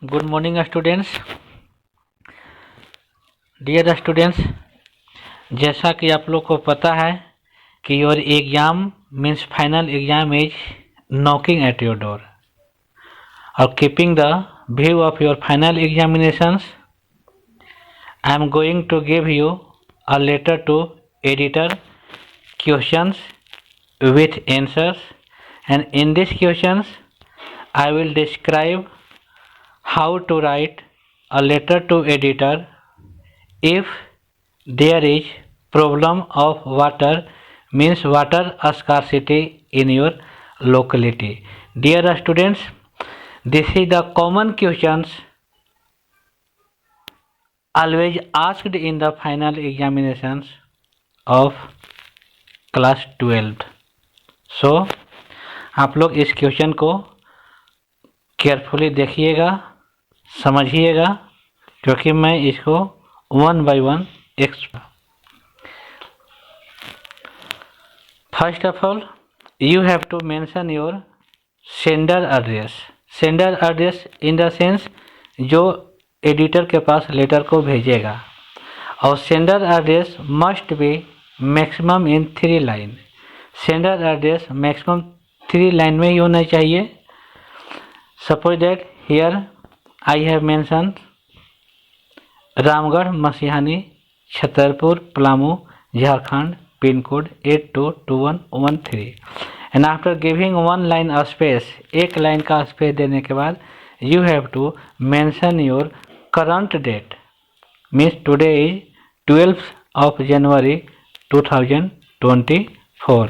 Good morning students. Dear students, जैसा कि आप लोग को पता है कि your exam means final exam is knocking at your door और keeping the view of your final examinations, I am going to give you a letter to editor questions with answers, and in these questions I will describe how to write a letter to editor if there is problem of water, means water scarcity in your locality. Dear students, this is the common questions always asked in the final examinations of class 12. So आप लोग इस question को carefully देखिएगा, समझिएगा, क्योंकि मैं इसको one by one first of all you have to mention your sender address. Sender address in the sense जो एडिटर के पास लेटर को भेजेगा, और sender address must be maximum in 3 line. Sender address maximum 3 line में ही होना चाहिए। Suppose that here I have mention Ramgarh Masihani Chhatarpur Palamu Jharkhand pin code 822113, and after giving 1 line space, एक लाइन का स्पेस देने के बाद you have to mention your current date, means today is 12th of January 2024,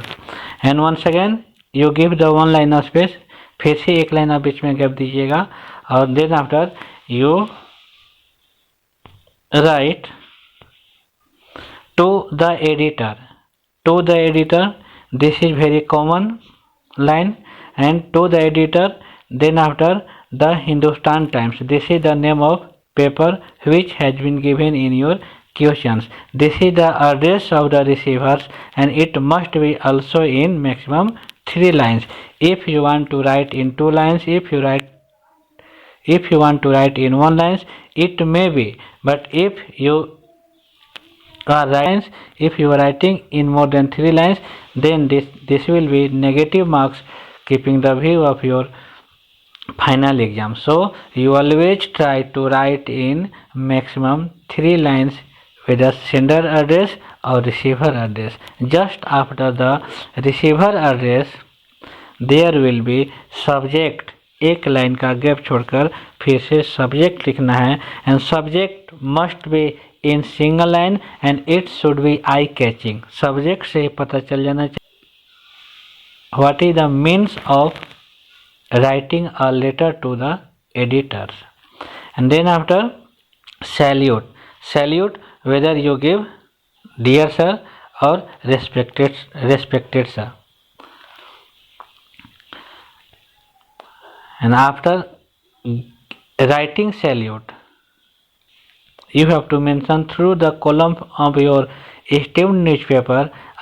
and once again you give the 1 line space, फिर से एक line आप बीच में गैप दीजिएगा, और then after you write to the editor. To the editor, this is very common line, and to the editor, then after the Hindustan Times, this is the name of paper which has been given in your questions. This is the address of the receivers, and it must be also in maximum 3 lines. If you want to write in 2 lines, if you want to write in 1 lines, it may be, but if you are writing in more than 3 lines, then this will be negative marks, keeping the view of your final exam. So you always try to write in maximum 3 lines with the sender address or receiver address. Just after the receiver address there will be subject, एक line का gap छोड़कर फिर से subject लिखना है, and subject must be in single line and it should be eye catching. Subject से पता चल जाना चाहिए what is the means of writing a letter to the editors, and then after salute whether you give dear sir और respected sir, and after writing salute you have to mention through the column of your esteemed newspaper,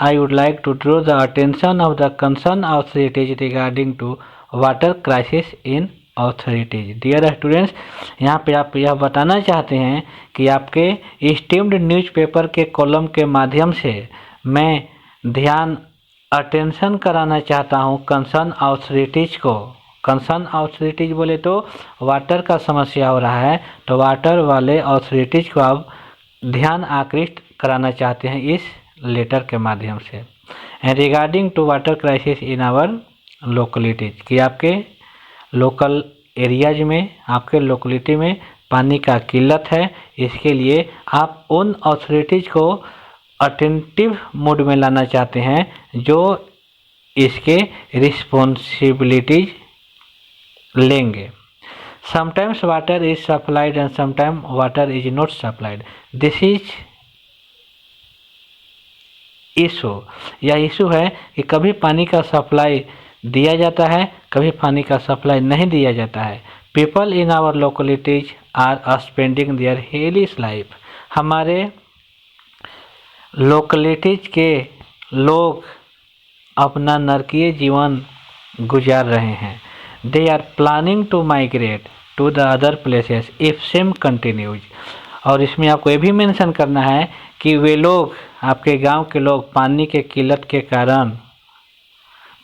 I would like to draw the attention of the concerned authorities regarding to water crisis in authorities. Dear students, यहाँ पे आप यह बताना चाहते हैं कि आपके esteemed newspaper के कॉलम के माध्यम से मैं ध्यान अटेंशन कराना चाहता हूँ कंसर्न अथॉरिटीज को। कंसर्न अथॉरिटीज बोले तो वाटर का समस्या हो रहा है, तो वाटर वाले अथॉरिटीज को आप ध्यान आकृष्ट कराना चाहते हैं इस लेटर के माध्यम से। And regarding to water crisis in our localities, कि आपके लोकल एरियाज में, आपके लोकलिटी में पानी का किल्लत है, इसके लिए आप उन अथॉरिटीज को अटेंटिव मोड में लाना चाहते हैं जो इसके रिस्पॉन्सिबिलिटीज लेंगे। Sometimes water is supplied and sometime water is not supplied, this is issue. यह इशू है कि कभी पानी का सप्लाई दिया जाता है, कभी पानी का सप्लाई नहीं दिया जाता है। People in our localities are spending their hellish life, हमारे लोकलिटीज के लोग अपना नरकीय जीवन गुजार रहे हैं। They are planning to migrate to the other places if same continues। और इसमें आपको ये भी मेंशन करना है कि वे लोग, आपके गांव के लोग, पानी के किल्लत के कारण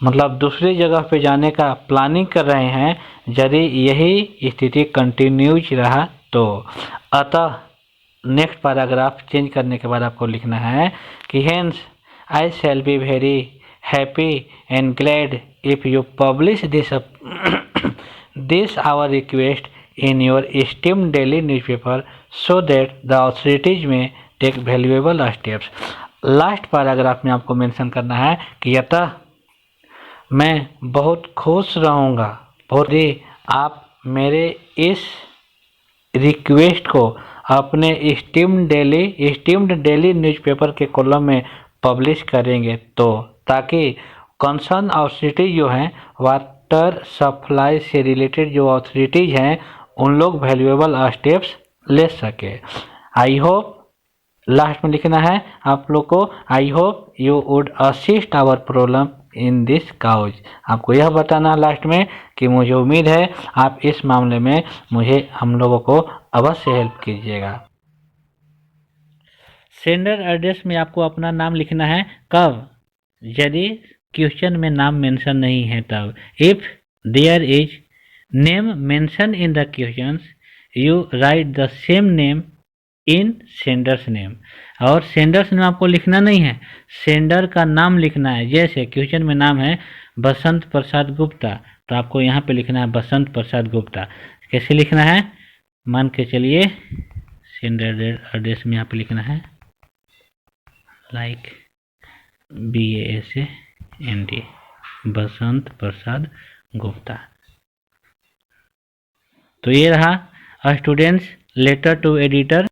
मतलब दूसरी जगह पे जाने का प्लानिंग कर रहे हैं यदि यही स्थिति कंटिन्यूज रहा तो। अतः नेक्स्ट पैराग्राफ चेंज करने के बाद आपको लिखना है कि hence I shall be very happy and glad if you publish this this our request in your esteemed daily newspaper so that the authorities may take valuable steps। Last paragraph में आपको mention करना है कि अतः मैं बहुत खुश रहूँगा बहुत ही आप मेरे इस रिक्वेस्ट को अपने स्टीम्ड डेली न्यूज़पेपर के कॉलम में पब्लिश करेंगे तो ताकि कंसर्न अथॉरिटी जो हैं वाटर सप्लाई से रिलेटेड जो अथॉरिटीज़ हैं उन लोग वैल्यूएबल स्टेप्स ले सके। आई होप, लास्ट में लिखना है आप लोग को, I hope you would assist our problem in this cause. आपको यह बताना लास्ट में कि मुझे उम्मीद है आप इस मामले में मुझे हम लोगों को अवश्य हेल्प कीजिएगा। सेंडर एड्रेस में आपको अपना नाम लिखना है कब, यदि क्वेश्चन में नाम मेंशन नहीं है तब। If there is name mention in the questions you write the same name in sender's name. और सेंडर्स नेम आपको लिखना नहीं है, सेंडर का नाम लिखना है। जैसे क्वेश्चन में नाम है बसंत प्रसाद गुप्ता तो आपको यहाँ पे लिखना है बसंत प्रसाद गुप्ता। कैसे लिखना है, मान के चलिए सेंडर एड्रेस में यहाँ पे लिखना है लाइक BASAND बसंत प्रसाद गुप्ता। तो ये रहा स्टूडेंट्स लेटर टू एडिटर।